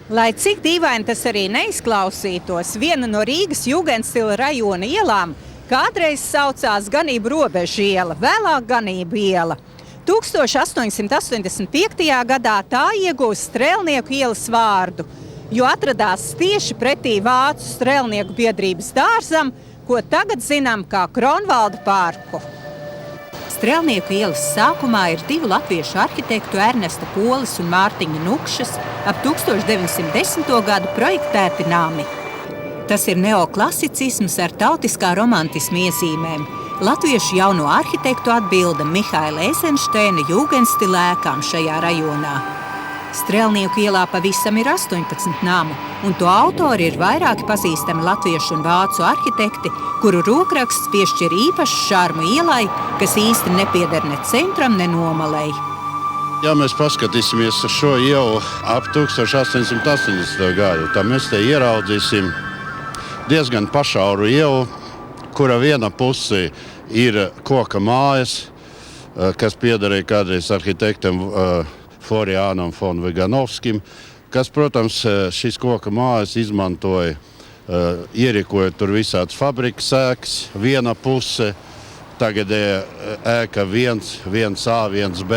Lai cik dīvaini tas arī neizklausītos, viena no Rīgas Jugendstila rajona ielām kādreiz saucās Ganību robežu iela, vēlāk Ganību iela. 1885. gadā tā iegūst Strēlnieku ielas vārdu, jo atradās tieši pretī Vācu strēlnieku biedrības dārzam, ko tagad zinām kā Kronvalda parku. Strēlnieku ielas sākumā ir divu latviešu arhitektu Ernesta Polis un Mārtiņa Nukšas ap 1910. gadu projektēti nami. Tas ir neoklasicisms ar tautiskā romantisma iezīmēm. Latviešu jauno arhitektu atbilda Mihaila Eizenšteina Jugendstilā ēkām šajā rajonā. Strēlnieku ielā pavisam ir 18 namu, un to autori ir vairāki pazīstami latviešu un vācu arhitekti, kuru rokraksts piešķir īpašu šarmu ielai, kas īsti nepieder ne centram, ne nomalei. Ja mēs paskatīsimies uz šo ielu ap 1880. gadu, tad mēs te ieraudzīsim diezgan pašauru ielu, kura viena pusi ir koka mājas, kas piederēja kādreiz arhitektam Floriānam von Viganovskim, kas, protams, šis koka mājas izmantoja, ierīkojot tur visādas fabrikas ēkas, viena puse, tagadēja ēka 1A, 1B.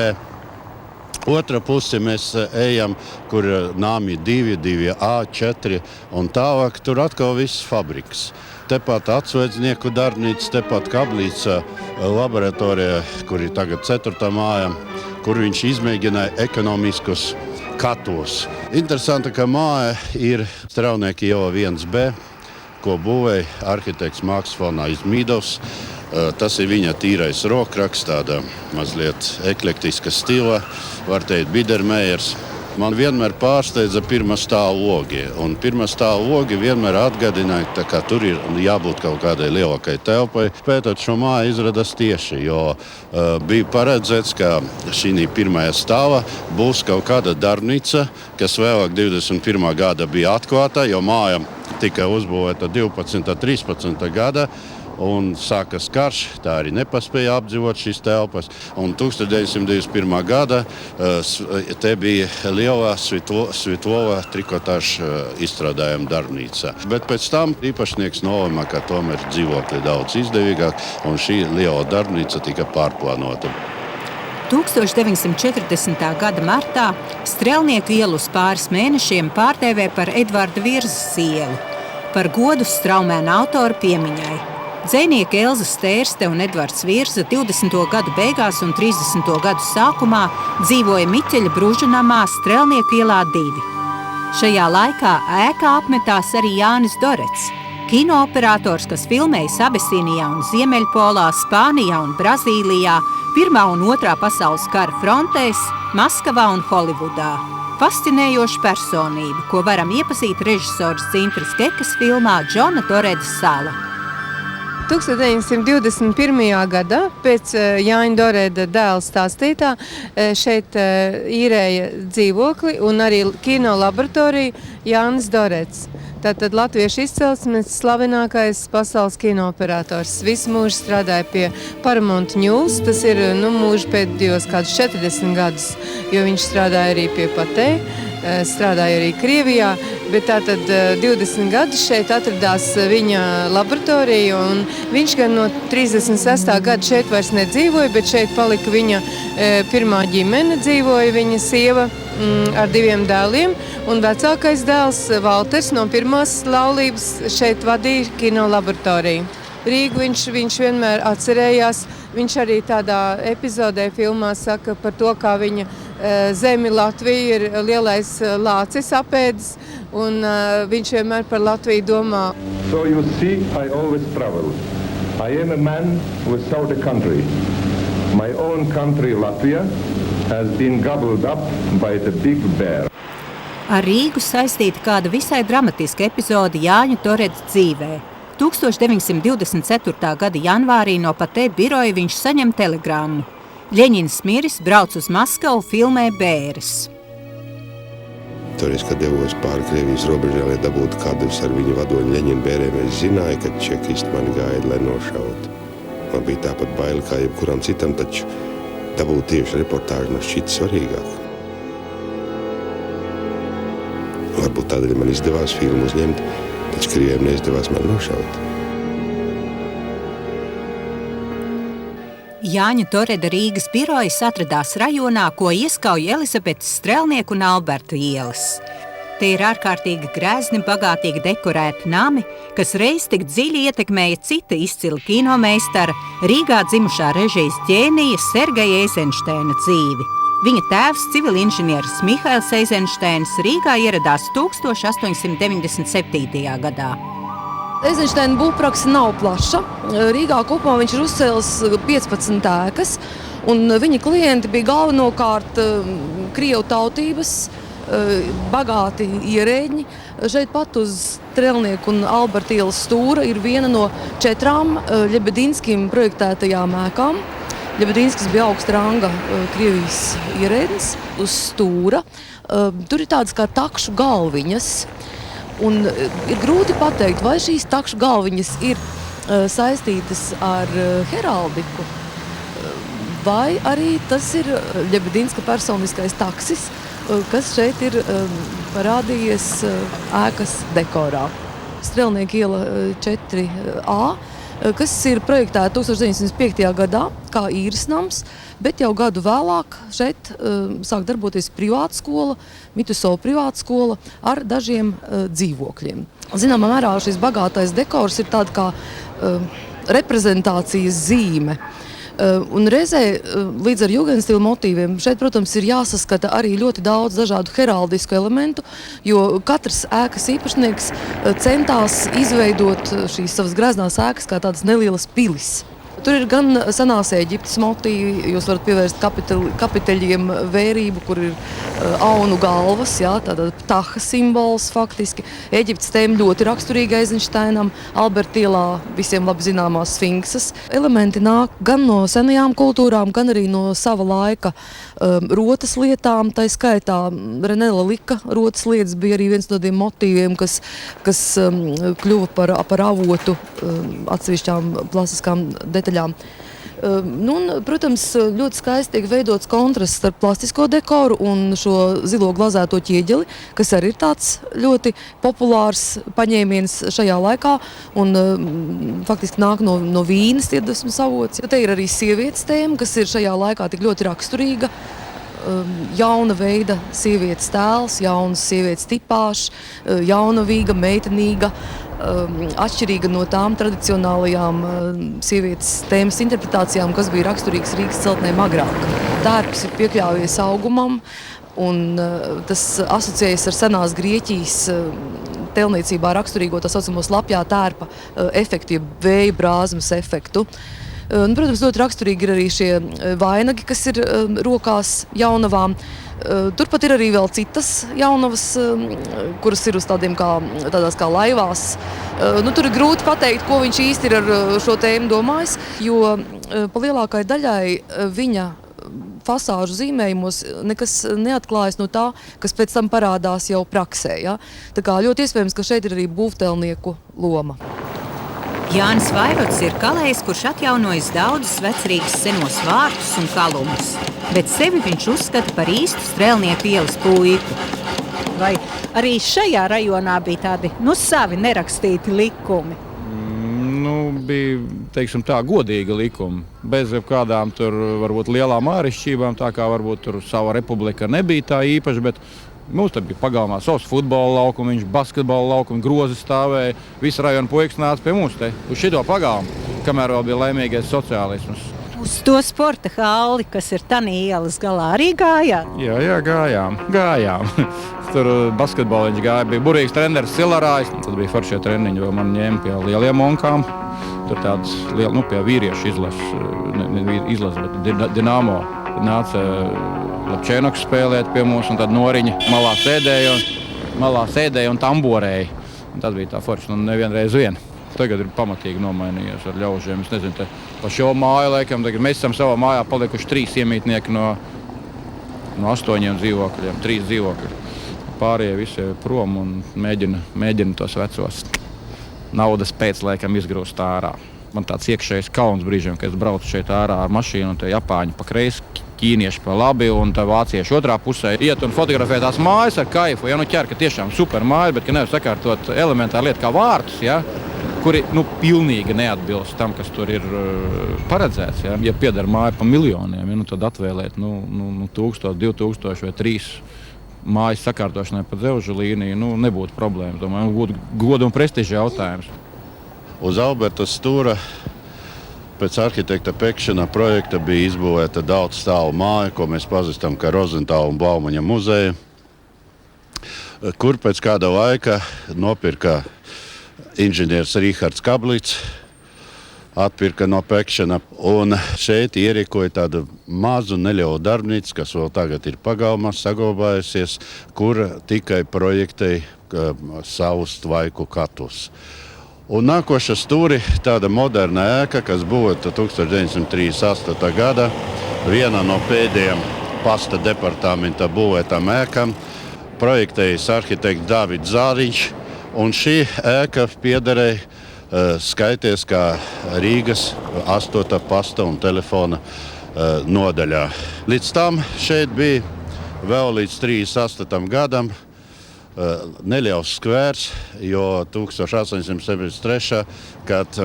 Otra puse mēs ejam, kur nami 2, 2A, 4 un tālāk, tur atkal viss fabrikas. Tepat atsveidznieku darbnīca, tepat Kablīca laboratorija, kur ir tagad 4. māja, kur viņš izmēģināja ekonomiskus katos. Interesanti, ka māja ir Strēlnieku iela 1B, ko būvēja arhitekts Maks von Aizmīdovs. Tas ir viņa tīrais rokraksts, tāda mazliet eklektiska stila, var teikt Biedermejers. Man vienmēr pārsteidza pirmā stāva logi, un pirmā stāva logi vienmēr atgādināja, ka tur ir jābūt kaut kādai lielākai telpai. Pētot šo māju izradās tieši, jo bija paredzēts, ka šī pirmajā stāvā būs kaut kāda darbnīca, kas vēlāk 21. gada bija atklāta, jo māja tika uzbūvēta 12. 13. gada. Un sākas karš, tā arī nepaspēja apdzīvot šīs telpas. Un 1921. gada te bija lielā Svitlova trikotāža izstrādājuma darbnīca. Bet pēc tam īpašnieks nolēma, ka tomēr dzīvokļi daudz izdevīgāk, un šī liela darbnīca tika pārplānota. 1940. gada martā Strēlnieku ielu uz pāris mēnešiem pārdēvē par Edvarda Virzas ielu, par godu straumēna autora piemiņai. Dzejnieki Elza Stērste un Edvards Virza 20. gadu beigās un 30. gadu sākumā dzīvoja Miķeļa Bruža namā Strēlnieku ielā 2. Šajā laikā ēkā apmetās arī Jānis Dorets, kinooperators, kas filmējis Abesīnijā un Ziemeļpolā, Spānijā un Brazīlijā, Pirmā un Otrā pasaules kara frontēs, Maskavā un Holivudā. Fascinējoša personība, ko varam iepazīt režisors Dzintras Kekas filmā Džona Doreda sala. 1921. gadā pēc Jāņa Doreda dēla stāstītā šeit īrēja dzīvokli un arī kino laboratoriju Jānis Dorets. Tātad latviešu izcelsmes slavenākais pasaules kinooperators. Visu mūžu strādāja pie Paramount News, tas ir mūžu pēdējos kādus 40 gadus, jo viņš strādāja arī pie Patē, strādāja arī Krievijā, bet tātad 20 gadus šeit atradās viņa laboratorija, un viņš gan no 36. gada šeit vairs nedzīvoja, bet šeit palika viņa pirmā ģimene, dzīvoja viņa sieva ar 2 dēliem, un vecākais dēls Valters no pirmās laulības šeit vadīja kino laboratoriju. Rīgu viņš vienmēr atcerējās, viņš arī tādā epizodē filmā saka par to, kā viņa zemi Latvija ir lielais lācis apēdis, un viņš vienmēr par Latviju domā. So you see, I always travel. I am a man without a country. My own country, Latvia, has been gobbled up by the big bear. Ar Rīgu saistīta kāda visai dramatiska epizode Jāņa Doreda dzīvē. 1924. gada janvārī no Patē biroja viņš saņem telegrammu. Ļeņins miris, brauc uz Maskavu, filmē Bēres. Toreiz, kad devos pāri Krievijas robežā, lai dabūtu kādus ar viņu vadoņu Ļeņina bērēm, es zināju, ka čekisti mani gaida, lai nošautu. Man bija tāpat baili kā jebkuram citam, taču dabūt tieši reportāžu man šķita svarīgāk. Varbūt tādēļ man izdevās filmu uzņemt, taču krieviem neizdevās man nošaut. Jāņa Doreda Rīgas birojas atradās rajonā, ko ieskauj Elizabetes Strelnieku un Albertu ielas. Tie ir ārkārtīgi grezni, bagātīgi dekorēti nami, kas reiz tik dziļi ietekmēja cita izcila kinomeistara, Rīgā dzimušā režijas ģēnija Sergeja Eizenšteina dzīvi. Viņa tēvs, civilinženieris Mihails Eizenšteins, Rīgā ieradās 1897. gadā. Eizenšteina būvprakse nav plaša. Rīgā kopumā viņš ir uzcēlis 15 ēkas, un viņa klienti bija galvenokārt krievu tautības, bagāti ierēģi. Šeit pat uz Strelnieku un Alberta ielas stūra ir viena no 4 Ļebedinskim projektētajām ēkām. Ļebedinskis bija augsta ranga Krievijas ierēdnis uz stūra. Tur ir tādas kā takšu galviņas. Un ir grūti pateikt, vai šīs takšu galviņas ir saistītas ar heraldiku, vai arī tas ir Ļebedinska personiskais taksis, kas šeit ir parādījies ēkas dekorā. Strelnieka iela 4A, kas ir projektēta 1905. gadā kā īres nams, bet jau gadu vēlāk šeit sāk darboties privāta skola, Mitusova privāta skola ar dažiem dzīvokļiem. Zināmā mērā šis bagātais dekors ir tāda kā reprezentācijas zīme. Un reizē līdz ar jugendstila motīviem šeit, protams, ir jāsaskata arī ļoti daudz dažādu heraldisku elementu, jo katrs ēkas īpašnieks centās izveidot šīs savas greznās ēkas kā tādas nelielas pilis. Tur ir gan senās Ēģiptes motīvi, jūs varat pievērst kapiteļiem vērību, kur ir aunu galvas, jā, tāda ptaha simbols faktiski. Ēģiptes tēma ļoti raksturīga Eizenšteinam, Alberta ielā visiem labi zināmās sfinksas. Elementi nāk gan no senajām kultūrām, gan arī no sava laika rotas lietām. Tā skaitā Renela Lika rotas lietas bija arī viens no tiem motīviem, kas kļuva par avotu atsevišķām plastiskām detaļām. Protams, ļoti skaisti tiek veidots kontrasts starp plastisko dekoru un šo zilo glazēto ķieģeli, kas arī ir tāds ļoti populārs paņēmiens šajā laikā un faktiski nāk no Vīnes iedvesmas avots. Te ir arī sievietes tēma, kas ir šajā laikā tik ļoti raksturīga. Jauna veida sievietes tēls, jaunas sievietes tipāžs, jaunavīga, meitenīga, atšķirīga no tām tradicionālajām sievietes tēmas interpretācijām, kas bija raksturīgas Rīgas celtnēm agrāk. Tērps ir piekļāvies augumam, un tas asociējas ar senās Grieķijas tēlniecībā raksturīgo tā saucamo slapjā tērpa efektu, jeb vēja brāzmas efektu. Protams, ļoti raksturīgi ir arī šie vainagi, kas ir rokās jaunavām. Turpat ir arī vēl citas jaunavas, kuras ir uz tādās kā laivās. Tur ir grūti pateikt, ko viņš īsti ir ar šo tēmu domājis, jo pa lielākai daļai viņa fasāžu zīmējumos nekas neatklājas no tā, kas pēc tam parādās jau praksē. Ja? Tā kā ļoti iespējams, ka šeit ir arī būvtēlnieku loma. Jānis Vairots ir kalējs, kurš atjaunojis daudzus vecrīgas senos vārtus un kalumus, bet sevi viņš uzskata par īstu Strelnieku ielas puiku. Vai arī šajā rajonā bija tādi, savi nerakstīti likumi? Bija, teiksim tā, godīga likuma, bez kādām tur varbūt lielām ārišķībām, tā kā varbūt tur sava republika nebija tā īpaši, bet mums te bija pagalmā savs futbola laukums, basketbola laukums, grozi stāvēja. Visi rajona puikas nāca pie mums te uz šito pagalmu, kamēr vēl bija laimīgais sociālisms. Uz to sporta halli, kas ir tanī ielas galā, arī gājāt? Jā, gājām. Tur basketboliņš gāja, bija burīgs treneris Silarājs. Tad bija foršie treniņi, jo man ņēma pie lieliem monkām. Tur tādas pie vīriešu izlases, bet Dinamo nāca Lapčēnoks spēlēt pie mums, un tad Noriņa malā sēdēja un tamborēja. Un tad bija tā forša, un nevienreiz vien. Tagad ir pamatīgi nomainījies ar ļaužiem. Es nezinu, te pa šo māju laikam, tagad mēs esam savā mājā palikuši 3 iemītnieki no 8 dzīvokļiem, 3 dzīvokļi. Pārējie visi prom un mēģina tos vecos naudas pēc laikam izgrūst ārā. Man tāds iekšējs kauns brīžiem, kad es braucu šeit ārā ar mašīnu un te Japāņi pa kreisi ķīnieši pa labi un tā vācieši otrā pusē iet un fotografē tās mājas ar kaifu. Ja, ķer, ka tiešām super māja, bet ka nevar sakārtot elementāru lietu kā vārtus, ja, kuri pilnīgi neatbilst tam, kas tur ir paredzēts. Ja pieder māja pa miljoniem, ja, tad atvēlēt 1000, 2000 vai 3 mājas sakārtošanai pa dzelžu līniju nebūtu problēma. Domāju, būtu goda un prestiža jautājums. Uz Alberta stūra pēc arhitekta Pekšana projekta bija izbūvēta daudz stāvu māja, ko mēs pazīstam kā Rozentāla un Baumaņa muzeja, kur pēc kāda laika nopirka inženieris Rihards Kablīts, atpirka no Pekšana, un šeit ierīkoja tādu mazu nelielu darbnīcu, kas vēl tagad ir pagalmā saglabājusies, kur tikai projektēja savus tvaiku katus. Un nākoša stūri tāda moderna ēka, kas būvēta 1938. gada, viena no pēdējām pasta departamenta būvētām ēkām, projektējis arhitekts Dāvids Zāriņš, un šī ēka piederēja skaities kā Rīgas 8. pasta un telefona nodaļā. Līdz tam šeit bija vēl līdz 38. gadam neliels skvērs, jo 1873. kad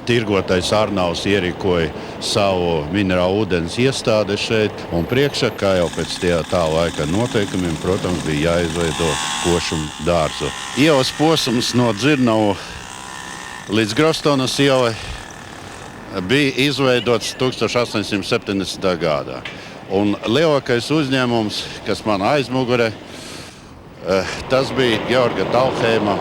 tirgotais Arnavs ierīkoja savu minerālu ūdens iestādi šeit, un priekšā, kā jau pēc tā laika noteikumiem, protams, bija jāizveido košumu dārzu. Ielas posms no Dzirnavu līdz Grostonas ielai bija izveidots 1870. gadā. Un lielākais uzņēmums, kas man aizmugurē, tas bija Georga Talheima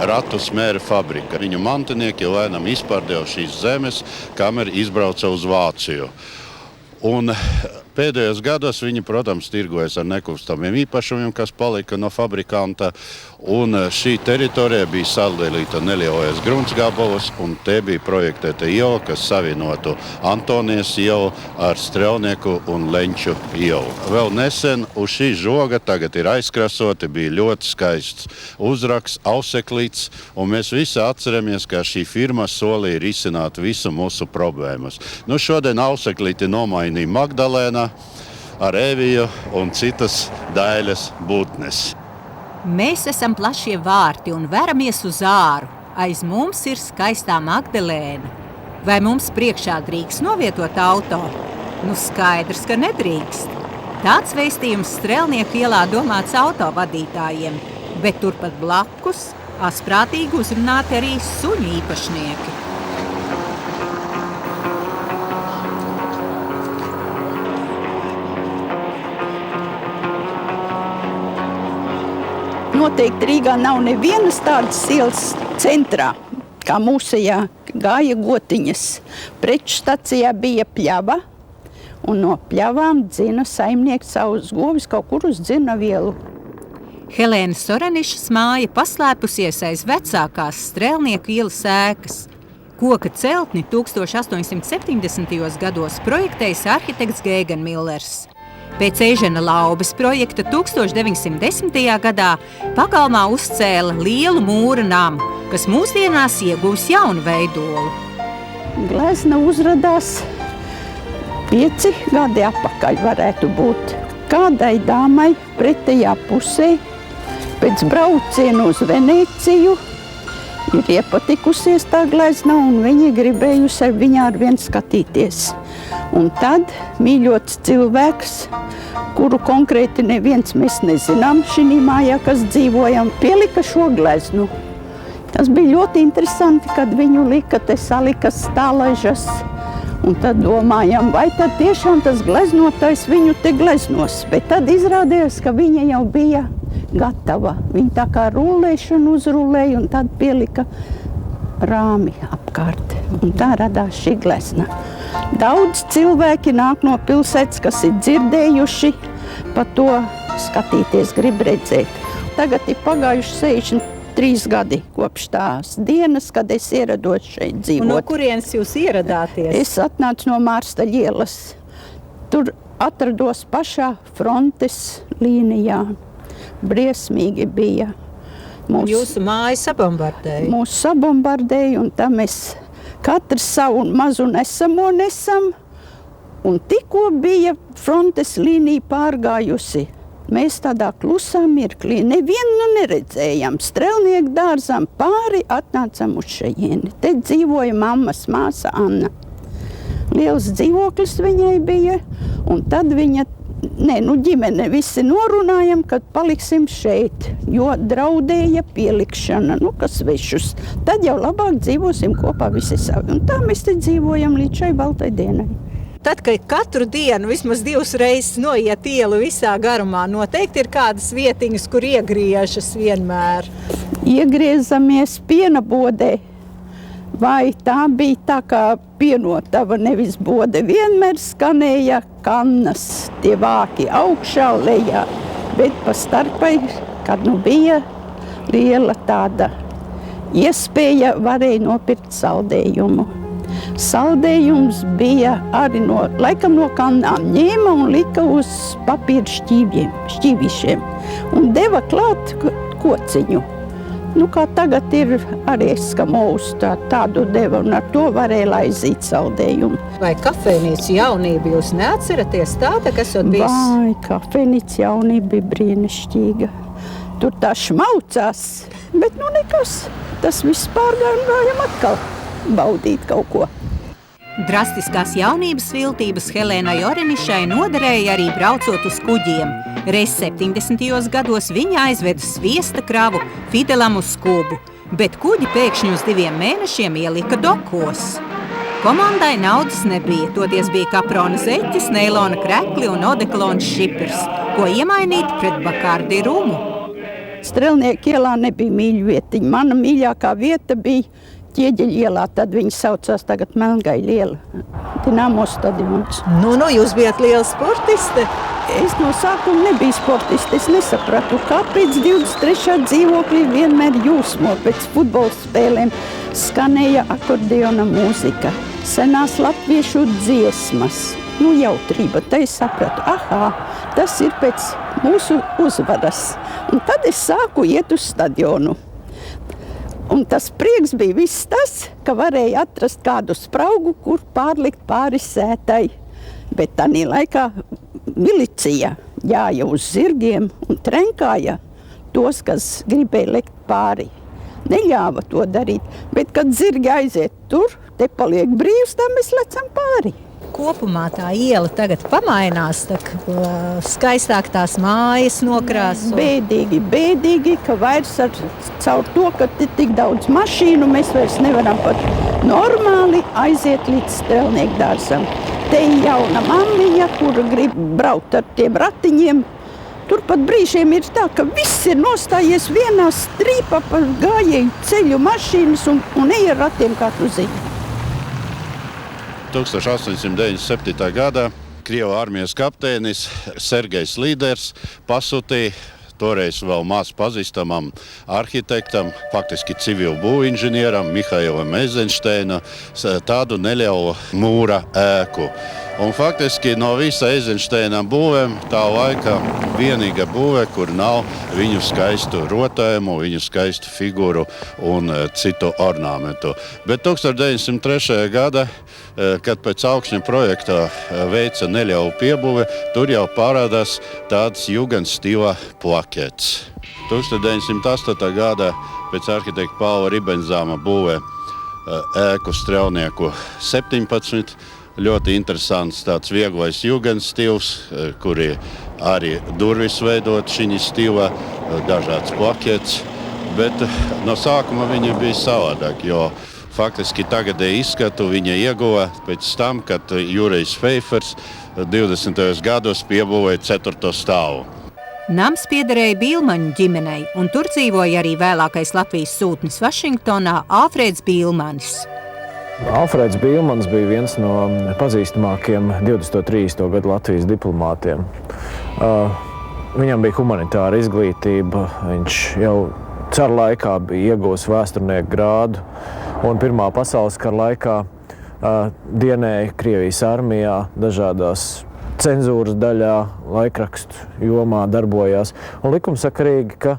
ratu smēra fabrika. Viņu mantinieki lēnām izpārdeva šīs zemes, kamēr izbrauca uz Vāciju. Un pēdējos gados viņi, protams, tirgojas ar nekustamiem īpašumiem, kas palika no fabrikanta, un šī teritorija bija sadalīta nelielajos gruntsgabalos, un te bija projektēta iela, kas savienotu Antonijas ielu ar Strelnieku un Leņķu ielu. Vēl nesen uz šī žoga tagad ir aizkrasoti, bija ļoti skaists uzraksts, auseklīts, un mēs visi atceramies, ka šī firma solīja risināt visu mūsu problēmas. Šodien auseklīti nomainīja Magdalēna ar Eviju un citas dailes būtnes. Mēs esam plašie vārti un veramies uz āru. Aiz mums ir skaistā Magdalēna. Vai mums priekšā drīkst novietot auto? Skaidrs, ka nedrīkst. Tāds vēstījums Strelnieku ielā domāts autovadītājiem, bet turpat blakus asprātīgi uzrunāti arī suņu īpašnieki. Noteikti Rīgā nav nevienas tādas ielas centrā, kā mūsejā gāja gotiņas. Preču stacijā bija pļava, un no pļavām dzina saimnieks savus govis kaut kur uz Dzirnavielu. Helēna Sorenišas māja paslēpusies aiz vecākās Strelnieku ielas ēkas. Koka celtni 1870. gados projektējis arhitekts Geigenmillers. Pēc Eižena Laubes projekta 1910. gadā pagalmā uzcēla lielu mūra namu, kas mūsdienās ieguvis jaunu veidolu. Glezna uzradās 5 gadi atpakaļ varētu būt. Kādai dāmai pretējā pusē pēc braucienu uz Venēciju ir iepatikusies tā glezna, un viņi gribējusi ar viņā arvien skatīties. Un tad mīļots cilvēks, kuru konkrēti neviens mēs nezinām šī mājā, kas dzīvojam, pielika šo gleznu. Tas bija ļoti interesanti, kad viņu lika, te salika stālažas. Un tad domājam, vai tad tiešām tas gleznotājs viņu te gleznos. Bet tad izrādījās, ka viņa jau bija gatava. Viņa tā kā rullēšanu uzrullēja un tad pielika rāmi apkārt. Un tā radās šī glezna. Daudz cilvēki nāk no pilsētas, kas ir dzirdējuši, par to skatīties, grib redzēt. Tagad ir pagājuši 63 gadi kopš tās dienas, kad es ierados šeit dzīvot. Un no kurienes jūs ieradāties? Es atnācu no Mārstaļa ielas. Tur atrados pašā frontes līnijā. Briesmīgi bija. Jūsu māju sabombardēja? Mūsu sabombardēja, un tam mēs katrs savu mazu nesamo nesam, Un tikko bija frontes līnija pārgājusi. Mēs tādā klusā mirklī nevienu neredzējām. Strelnieku dārzam pāri atnācam uz šejieni. Te dzīvoja mammas māsa Anna. Liels dzīvoklis viņai bija, un tad viņa, ģimene visi norunājam, kad paliksim šeit, jo draudēja pielikšana, kas svešus. Tad jau labāk dzīvosim kopā visi savi. Un tā mēs te dzīvojam līdz šai baltai dienai. Tad, kad katru dienu vismaz 2 reizes noiet ielu visā garumā, noteikti ir kādas vietiņas, kur iegriežas vienmēr. Iegriezamies piena bodē. Vai tā bija tā kā pienotava, nevis bode. Vienmēr skanēja kannas, tie vāki augšā, lejā. Bet pa starpai, kad bija liela tāda iespēja, varēja nopirkt saldējumu. Saldējums bija arī laikam no kannām ņēma un lika uz papīra šķīvīšiem un deva klāt kociņu. Kā tagad ir arī Eskamovs tādu deva un ar to varēja laizīt saldējumu. Vai kafejnīca jaunība jūs neatceraties tāda, kas esot bijis? Vai, kafejnīca jaunība bija brīnišķīga. Tur tā šmaucās, bet nekas. Tas viss pārgāja un gājam atkal baudīt kaut ko. Drastiskās jaunības viltības Helēnai Orenišai noderēja arī braucot uz kuģiem. Reiz 70. gados viņa aizveda sviesta kravu Fidelam uz Kubu, bet kuģi pēkšņi uz 2 mēnešiem ielika dokos. Komandai naudas nebija, toties bija kaprona zeķis, neilona krekli un odeklons šipers, ko iemainīt pret Bakardi rumu. Strelnieku ielā nebija mīļu vietiņa. Mana mīļākā vieta bija Ķieģeļa ielā, tad viņi saucās tagad Melngaļa iela. Dinamo stadions. Jūs bijat liela sportiste? Es no sākuma nebiju sportiste. Es nesapratu, kāpēc 23. dzīvoklī vienmēr jūsmo pēc futbola spēlēm skanēja akordeona mūzika. Senās latviešu dziesmas. Jautrība. Te es sapratu, tas ir pēc mūsu uzvaras. Un tad es sāku iet uz stadionu. Un tas prieks bija viss tas, ka varēja atrast kādu spraugu, kur pārlikt pāri sētai. Bet tanī laikā milicija jāja uz zirgiem un trenkāja tos, kas gribēja lekt pāri. Neļāva to darīt, bet kad zirgi aiziet tur, te paliek brīvs, tā mēs lecam pāri. Kopumā tā iela tagad pamainās, skaistāk tās mājas nokrāso. Bēdīgi, ka vairs caur to, ka tik daudz mašīnu, mēs vairs nevaram pat normāli aiziet līdz strelnieku dārzam. Te ir jauna mammiņa, kura grib braukt ar tiem ratiņiem. Tur pat brīžiem ir tā, ka viss ir nostājies vienā strīpā pa gājēju ceļu mašīnas un ej ar ratiem, kā tu zini. 1897. gadā Krievu armijas kapteinis Sergejs Līders pasūtīja toreiz vēl maz pazīstamam arhitektam, faktiski civilu būvinženieram Mihailam Eizenšteinam, tādu nelielu mūra ēku. Un faktiski no visa Eizenšteina būvēm tā laika vienīga būve, kur nav viņu skaistu rotājumu, viņu skaistu figūru un citu ornamentu. Bet 1903. gada, kad pēc augšņa projekta veica nelielu piebūve, tur jau parādās tāds jugendstila plakets. 1908. gada pēc arhitekta Paula Ribenzāma būvē ēku Strelnieku 17. Ļoti interesants tāds vieglais jugendstils, kuri arī durvis veidot šī stila, dažāds plakets, bet no sākuma viņa bija savādāk, jo faktiski tagadēju izskatu viņa ieguva pēc tam, kad Jurijs Feifers 20. gados piebūvēja 4. stāvu. Nams piederēja Bīlmaņu ģimenei, un tur dzīvoja arī vēlākais Latvijas sūtnis Vašingtonā Alfrēds Bīlmanis. Alfrēds Bīlmanis bija viens no pazīstamākiem 20. un 30. gadu Latvijas diplomātiem. Viņam bija humanitāra izglītība, viņš jau cara laikā bija ieguvis vēsturnieku grādu un Pirmā pasaules kara laikā dienēja Krievijas armijā dažādās cenzūras daļā, laikrakstu jomā darbojās. Un likumsakarīgi, ka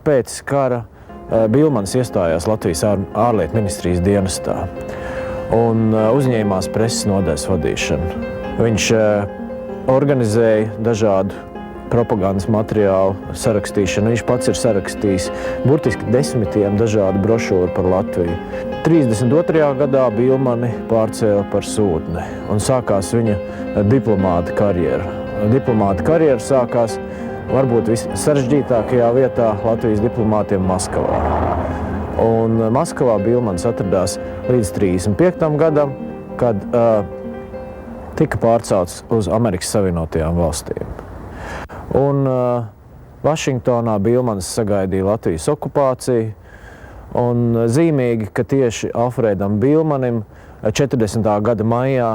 pēc kara Bīlmanis iestājās Latvijas ārlietu ministrijas dienestā un uzņēmās preses nodaļas vadīšanu. Viņš organizēja dažādu propagandas materiālu sarakstīšanu. Viņš pats ir sarakstījis burtiski desmitiem dažādu brošūru par Latviju. 32. gadā Bilmani pārcēla par sūtni un sākās viņa diplomāta karjera. Diplomāta karjera sākās varbūt vissarežģītākajā vietā Latvijas diplomātiem Maskavā. Un Maskavā Bilmans atradās līdz 35. gadam, kad tika pārcelts uz Amerikas Savienotajām valstīm. Un Vašingtonā Bilmans sagaidīja Latvijas okupāciju, un zīmīgi, ka tieši Alfredam Bilmanim 40. gada maijā,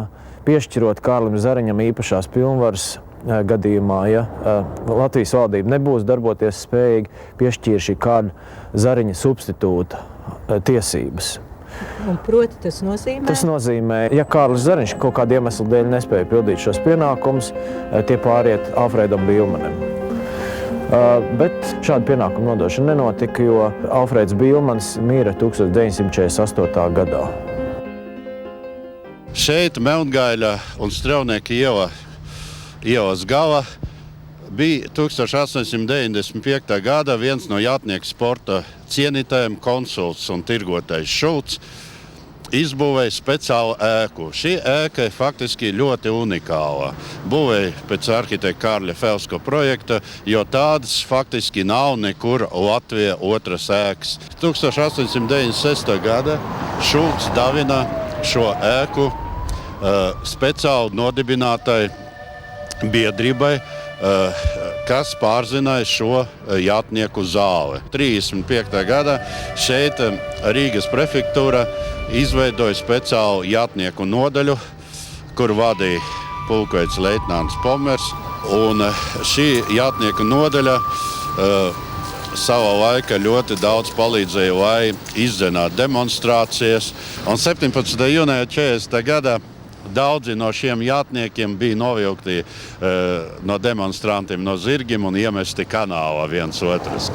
piešķirot Kārlim Zariņam īpašās pilnvaras gadījumā, ja Latvijas valdība nebūs darboties spējīgi, piešķīra šī Kārļa Zariņa substitūta tiesības. Un proti tas nozīmē? Tas nozīmē, ja Kārlis Zariņš kaut kādu iemeslu dēļ nespēja pildīt šos pienākumus, tie pāriet Alfredam Bilmanim. Bet šāda pienākuma nodošana nenotika, jo Alfreds Bilmans mira 1948. gadā. Šeit Melngaļa un Strelnieka ielas gala bija 1895. gada viens no jātnieku sporta cienītājiem, konsults un tirgotājs Šulcs, izbūvēja speciālu ēku. Šī ēka faktiski ļoti unikāla. Būvēja pēc arhitekta Kārļa Felsko projekta, jo tādas faktiski nav nekur Latvijā otras ēkas. 1896. gada Šulcs davina šo ēku speciāli nodibinātai biedrībai, kas pārzināja šo jātnieku zāli. 35. gadā šeit Rīgas prefektūra izveidoja speciālu jātnieku nodaļu, kur vadīja pulkvedis leitnants Pomers. Un šī jātnieku nodaļa savā laikā ļoti daudz palīdzēja, lai izdzenātu demonstrācijas. Un 17. jūnijā 40. gadā daudzi no šiem jātniekiem bija novilkti no demonstrantiem no zirgiem un iemesti kanālā viens otrs.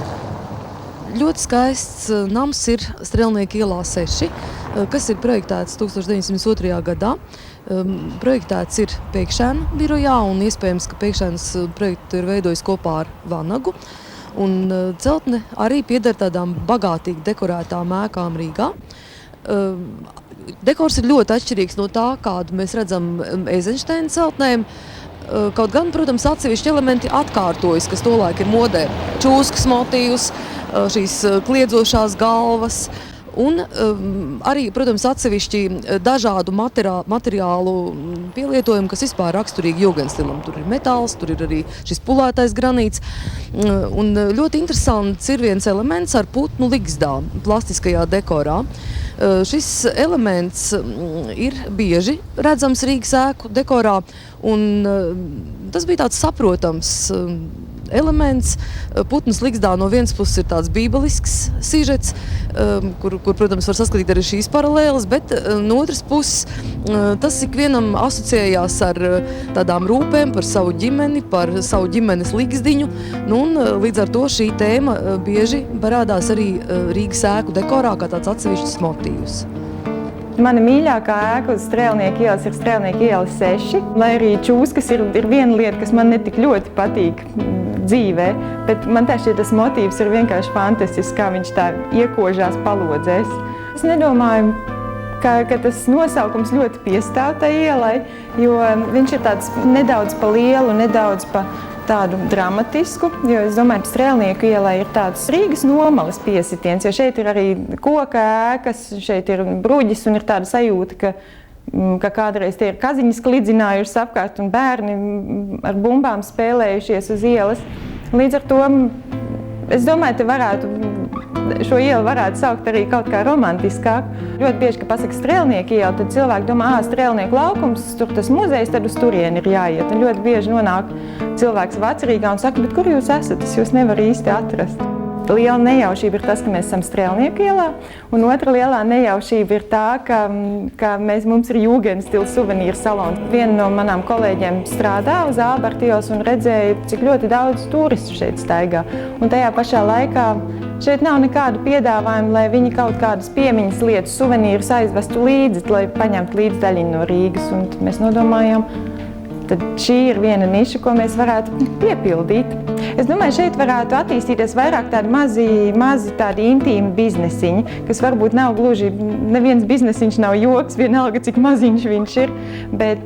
Ļoti skaists nams ir Strelnieka ielā 6, kas ir projektēts 1902. gadā. Projektēts ir Pēkšēnu birojā un iespējams, ka Pēkšēnas projektu ir veidojis kopā ar Vanagu. Un celtne arī pieder tādām bagātīgi dekorētām ēkām Rīgā. Dekors ir ļoti atšķirīgs no tā, kādu mēs redzam Eizenšteina celtnēm. Kaut gan, protams, atsevišķi elementi atkārtojas, kas tolaik ir modē. Čūskas motīvs, šīs kliedzošās galvas un arī, protams, atsevišķi dažādu materiālu pielietojumu, kas vispār raksturīgi jūgenstilam. Tur ir metāls, tur ir arī šis pulētais granīts. Un ļoti interesants ir viens elements ar putnu ligzdā plastiskajā dekorā. Šis elements ir bieži redzams Rīgas ēku dekorā, un tas bija tāds saprotams elements. Putnas ligzdā no vienas puses ir tāds bībelisks sižets, kur, protams, var saskatīt arī šīs paralēles, bet no otras puses tas ikvienam asociējās ar tādām rūpēm par savu ģimeni, par savu ģimenes ligzdiņu. Un līdz ar to šī tēma bieži parādās arī Rīgas ēku dekorā kā tāds atsevišķs motīvs. Mana mīļākā ēka uz Strelnieka ielas ir Strelnieka iela 6, lai arī čūskas ir viena lieta, kas man netik ļoti patīk dzīvē, bet man šķiet tas motīvs ir vienkārši fantastisks, kā viņš tā iekožās palodzēs. Es nedomāju, ka tas nosaukums ļoti piestāv tai ielai, jo viņš ir tāds nedaudz pa lielu, nedaudz pa tādu dramatisku, jo es domāju, ka Strelnieku ielai ir tāds Rīgas nomalas piesitiens, jo šeit ir arī koka ēkas, šeit ir bruģis un ir tāda sajūta, ka kādreiz tie ir kaziņas klidzinājušas apkārt un bērni ar bumbām spēlējušies uz ielas. Līdz ar to, es domāju, šo ielu varētu saukt arī kaut kā romantiskāk. Ļoti bieži, kad pasaka Strelnieka iela, tad cilvēki domā, Strelnieku laukums, tur tas muzejs, tad uz turieni ir jāiet. Un ļoti bieži nonāk cilvēks Vecrīgā un saka, bet kur jūs esat? Es jūs nevaru īsti atrast. Liela nejaušība ir tas, ka mēs esam Strelnieku ielā, un otra lielā nejaušība ir tā, ka mums ir jūgenstila suvenīru salons. Viena no manām kolēģiem strādā uz Alberta ielas un redzēja, cik ļoti daudz turistu šeit staigā. Un tajā pašā laikā šeit nav nekādu piedāvājumu, lai viņi kaut kādas piemiņas lietas, suvenīrus aizvestu līdzi, lai paņemtu līdz daļiņu no Rīgas. Un mēs nodomājām, tad šī ir viena niša, ko mēs varētu piepildīt. Es domāju, šeit varētu attīstīties vairāk tādi mazi tādi intīmi biznesiņi, kas varbūt nav gluži, neviens biznesiņš nav joks, vienalga, cik maziņš viņš ir, bet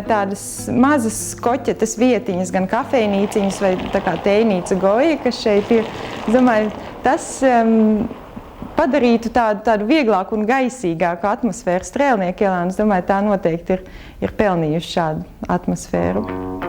tādas mazas koķetas vietiņas, gan kafejnīciņas vai tā kā tējnīca Goja, kas šeit ir. Es domāju, tas padarītu tādu vieglāku un gaisīgāku atmosfēru Strēlnieku ielā, un es domāju, tā noteikti ir pelnījuši šādu atmosfēru.